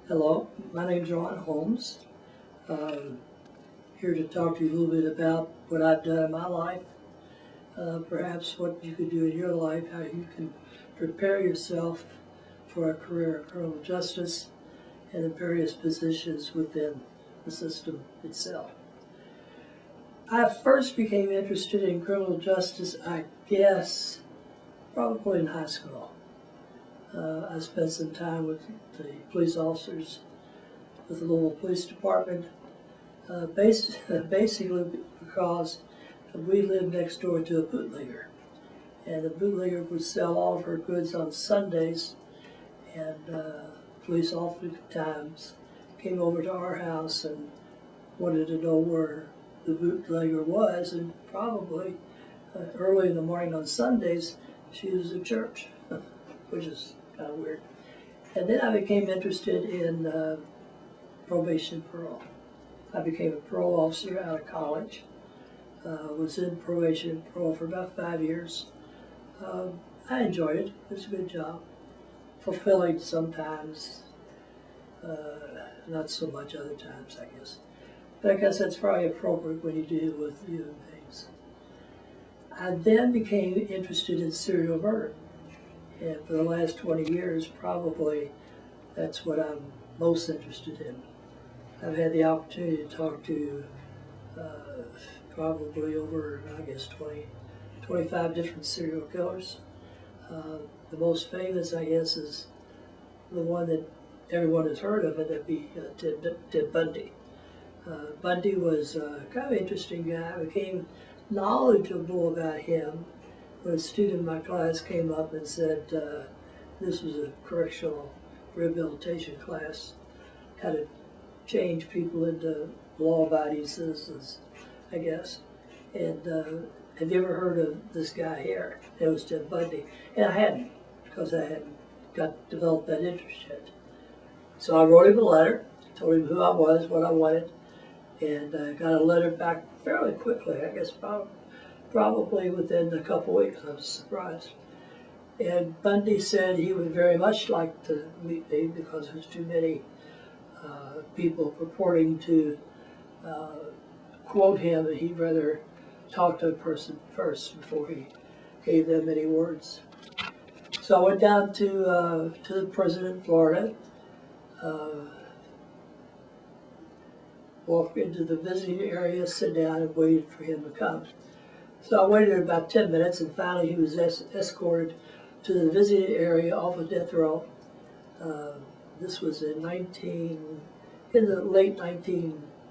Hello, my name's Ronald Holmes. Um, Here to talk to you a little bit about what I've done in my life, perhaps what you could do in your life, how you can prepare yourself for a career in criminal justice and in various positions within the system itself. I first became interested in criminal justice, I guess, probably in high school. I spent some time with the police officers with the Louisville Police Department, basically because we lived next door to a bootlegger. And the bootlegger would sell all of her goods on Sundays, and police oftentimes came over to our house and wanted to know where the bootlegger was, and probably early in the morning on Sundays, she was at church, which is kind of weird. And then I became interested in probation parole. I became a parole officer out of college. Was in probation and parole for about 5 years. I enjoyed it. It was a good job. Fulfilling sometimes, not so much other times, I guess. But I guess that's probably appropriate when you deal with human beings. I then became interested in serial murder. And for the last 20 years, probably that's what I'm most interested in. I've had the opportunity to talk to probably over, I guess, 25 different serial killers. The most famous, I guess, is the one that everyone has heard of, and that'd be Ted Bundy. Bundy was kind of an interesting guy. I became knowledgeable about him when a student in my class came up and said, this was a correctional rehabilitation class, how to change people into law-abiding citizens, I guess. And have you ever heard of this guy here? It was Ted Bundy. And I hadn't, because I hadn't developed that interest yet. So I wrote him a letter, told him who I was, what I wanted, and got a letter back fairly quickly, I guess probably within a couple weeks. I was surprised. And Bundy said he would very much like to meet me because there's too many people purporting to quote him, and he'd rather talk to a person first before he gave them any words. So I went down to the prison in Florida, walked into the visiting area, sat down and waited for him to come. So I waited about 10 minutes, and finally he was escorted to the visiting area off of death row. This was in the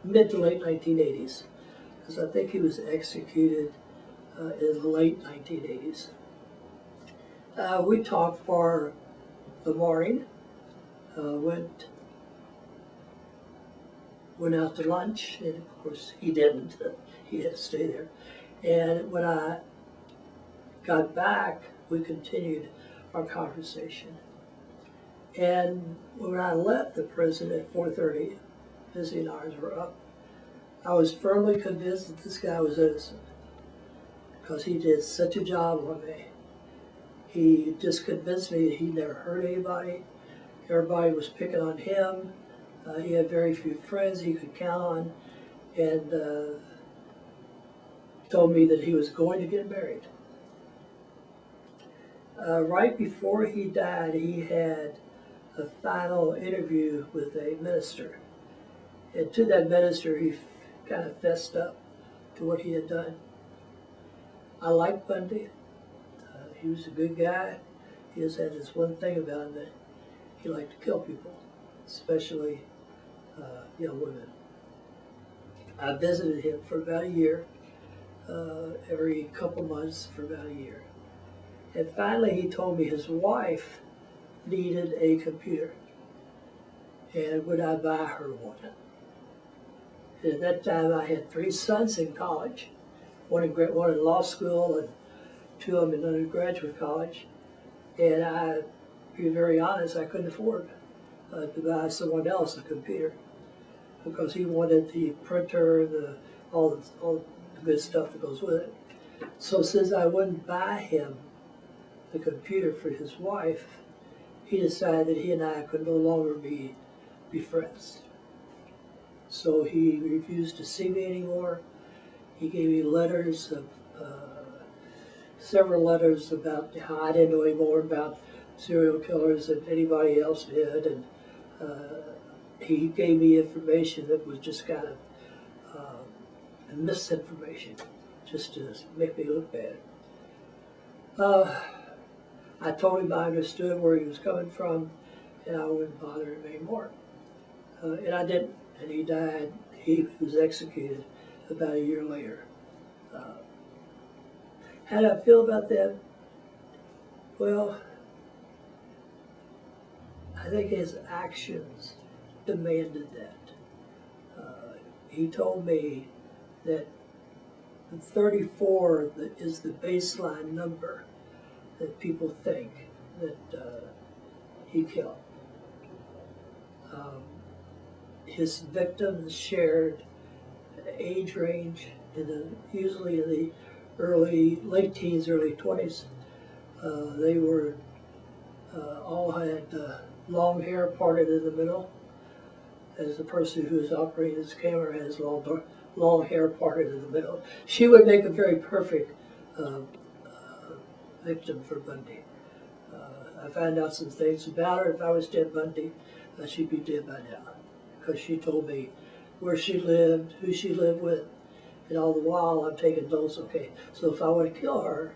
mid to late 1980s, because I think he was executed in the late 1980s. We talked for the morning, went out to lunch, and of course he didn't. He had to stay there. And when I got back, we continued our conversation. And when I left the prison at 4:30, visiting hours were up, I was firmly convinced that this guy was innocent, because he did such a job on me. He just convinced me that he never hurt anybody. Everybody was picking on him. He had very few friends he could count on, and told me that he was going to get married. Right before he died, he had a final interview with a minister. And to that minister, he kind of fessed up to what he had done. I liked Bundy. He was a good guy. He just had this one thing about him, that he liked to kill people, especially young women. I visited him for about a year, every couple months for about a year. And finally he told me his wife needed a computer, and would I buy her one? And at that time I had 3 sons in college, one in law school and 2 of them in undergraduate college. And to be very honest, I couldn't afford to buy someone else a computer, because he wanted the printer, all the good stuff that goes with it. So since I wouldn't buy him the computer for his wife, he decided that he and I could no longer be be friends. So he refused to see me anymore. He gave me letters of, several letters about how I didn't know any more about serial killers than anybody else did, and he gave me information that was just kind of misinformation, just to make me look bad. I told him I understood where he was coming from, and I wouldn't bother him anymore. And I didn't, and he died. He was executed about a year later. How did I feel about that? Well, I think his actions demanded that. He told me that the 34 is the baseline number that people think that he killed. His victims shared age range usually in the late teens, early 20s. They were all had long hair parted in the middle, as the person who is operating this camera has long hair parted in the middle. She would make a very perfect victim for Bundy. I found out some things about her. If I was Ted Bundy, she'd be dead by now, because she told me where she lived, who she lived with, and all the while I'm taking notes. Okay, so if I want to kill her,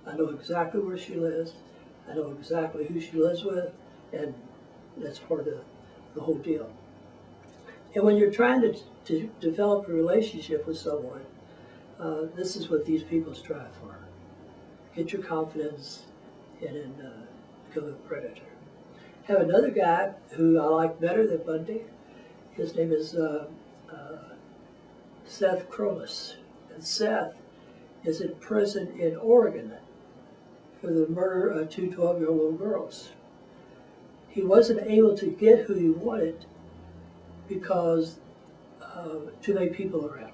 I know exactly where she lives, I know exactly who she lives with, and that's part of the whole deal. And when you're trying to develop a relationship with someone, this is what these people strive for. Get your confidence and then become a predator. I have another guy who I like better than Bundy. His name is Seth Krolis. And Seth is in prison in Oregon for the murder of two 12-year-old little girls. He wasn't able to get who he wanted because too many people around.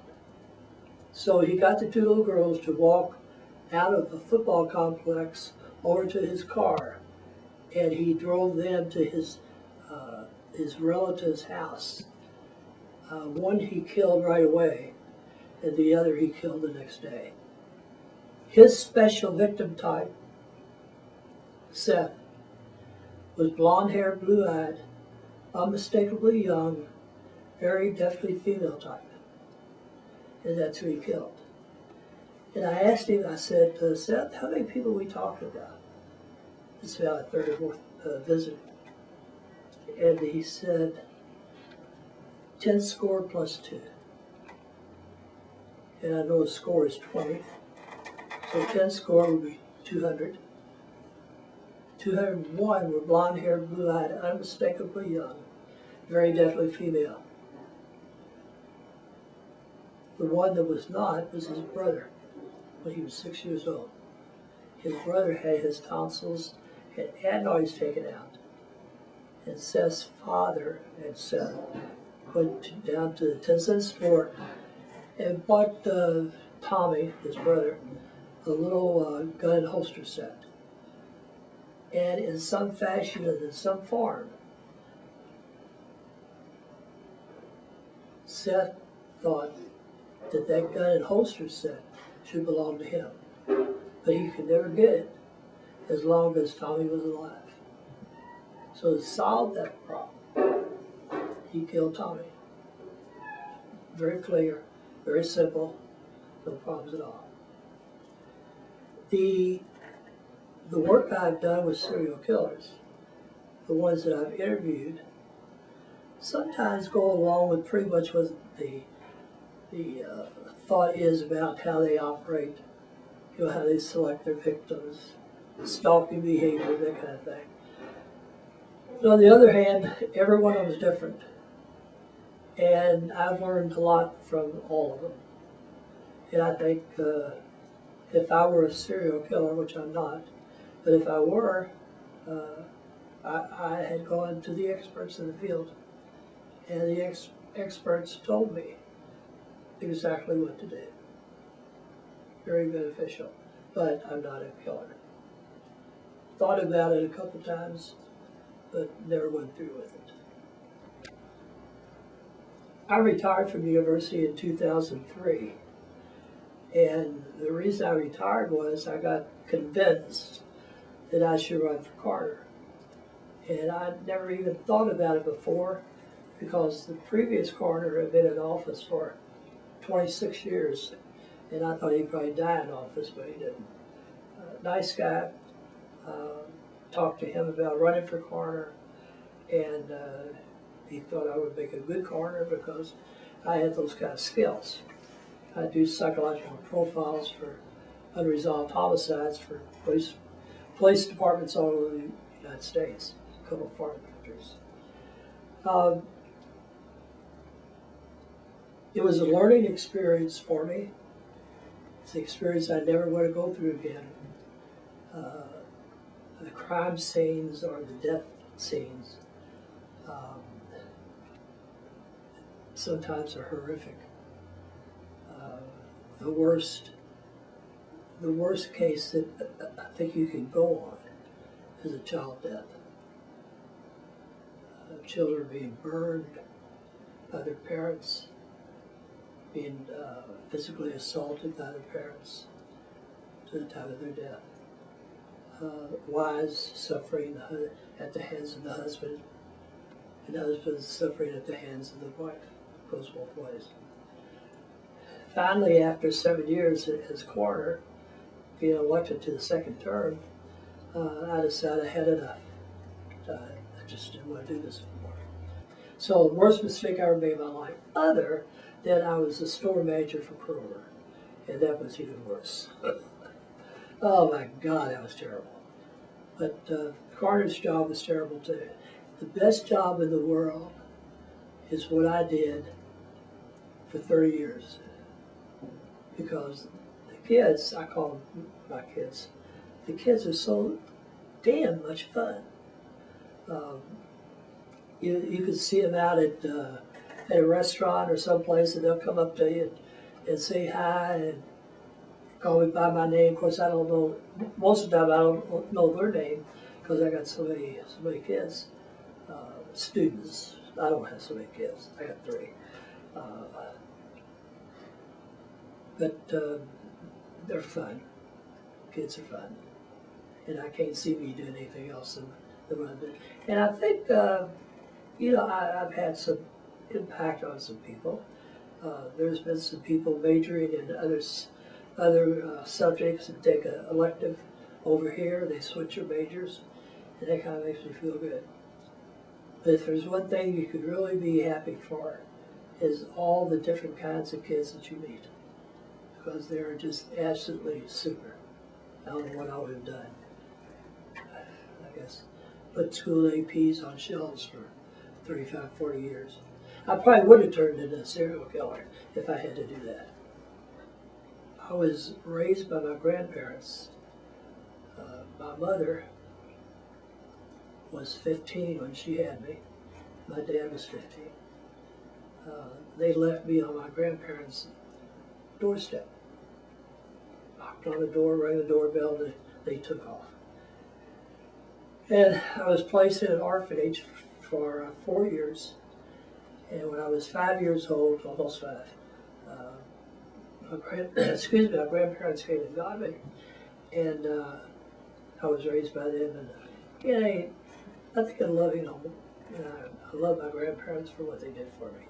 So he got the two little girls to walk out of the football complex over to his car, and he drove them to his relative's house. One he killed right away, and the other he killed the next day. His special victim type, Seth, was blonde-haired, blue-eyed, unmistakably young, very definitely female type. And that's who he killed. And I asked him, I said, Seth, how many people are we talking about? It's about a third or fourth visit. And he said, 10 score plus 2. And I know a score is 20. So 10 score would be 200. 201 were blonde-haired, blue-eyed, unmistakably young, very definitely female. The one that was not was his brother when he was 6 years old. His brother had his tonsils and adenoids taken out. And Seth's father and Seth went down to the 10-cent store and bought Tommy, his brother, a little gun and holster set. And in some fashion and in some form, Seth thought that that gun and holster set should belong to him. But he could never get it as long as Tommy was alive. So to solve that problem, he killed Tommy. Very clear, very simple, no problems at all. The work I've done with serial killers, the ones that I've interviewed, sometimes go along with pretty much what the thought is about how they operate, how they select their victims, stalking behavior, that kind of thing. But on the other hand, every one of them is different. And I've learned a lot from all of them. And I think if I were a serial killer, which I'm not, but if I were, I had gone to the experts in the field, and the experts told me exactly what to do. Very beneficial, but I'm not a killer. Thought about it a couple times, but never went through with it. I retired from the university in 2003, and the reason I retired was I got convinced that I should run for coroner. And I'd never even thought about it before because the previous coroner had been in office for 26 years, and I thought he'd probably die in office, but he didn't. Nice guy. Talked to him about running for coroner, and he thought I would make a good coroner because I had those kind of skills. I do psychological profiles for unresolved homicides for police departments all over the United States, a couple of foreign countries. It was a learning experience for me. It's an experience I never want to go through again. The crime scenes or the death scenes sometimes are horrific. The worst case that I think you can go on is a child death. Children being burned by their parents, being physically assaulted by their parents to the time of their death. Wives suffering at the hands of the husband, and husbands suffering at the hands of the wife. It goes both ways. Finally, after 7 years as coroner, being elected to the second term, I decided I had enough. I just didn't want to do this anymore. So the worst mistake I ever made in my life, other than I was a store manager for Kroger, and that was even worse. Oh my God, that was terrible. But the coroner's job was terrible too. The best job in the world is what I did for 30 years. Because the kids, I call them my kids, the kids are so damn much fun. You can see them out at a restaurant or someplace, and they'll come up to you and say hi and call me by my name. Of course, I don't know, most of the time I don't know their name because I got so many kids, students. I don't have so many kids, I got 3. But they're fun, kids are fun. And I can't see me doing anything else than what I did. And I think, I've had some impact on some people. There's been some people majoring in other subjects and take an elective over here. They switch their majors, and that kind of makes me feel good. But if there's one thing you could really be happy for, is all the different kinds of kids that you meet, because they're just absolutely super. I don't know what I would have done. I guess put school APs on shelves for 35, 40 years. I probably would have turned into a serial killer if I had to do that. I was raised by my grandparents. My mother was 15 when she had me. My dad was 15. They left me on my grandparents' doorstep. Knocked on the door, rang the doorbell, and they took off. And I was placed in an orphanage for 4 years. And when I was 5 years old, almost 5, my grandparents came and got me, and I was raised by them. And I think I love, I love my grandparents for what they did for me,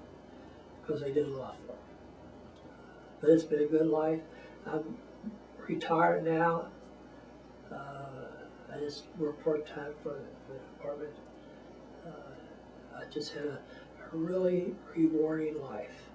because they did a lot for me. But it's been a good life. I'm retired now. I just work part-time for the department. I just had a really rewarding life.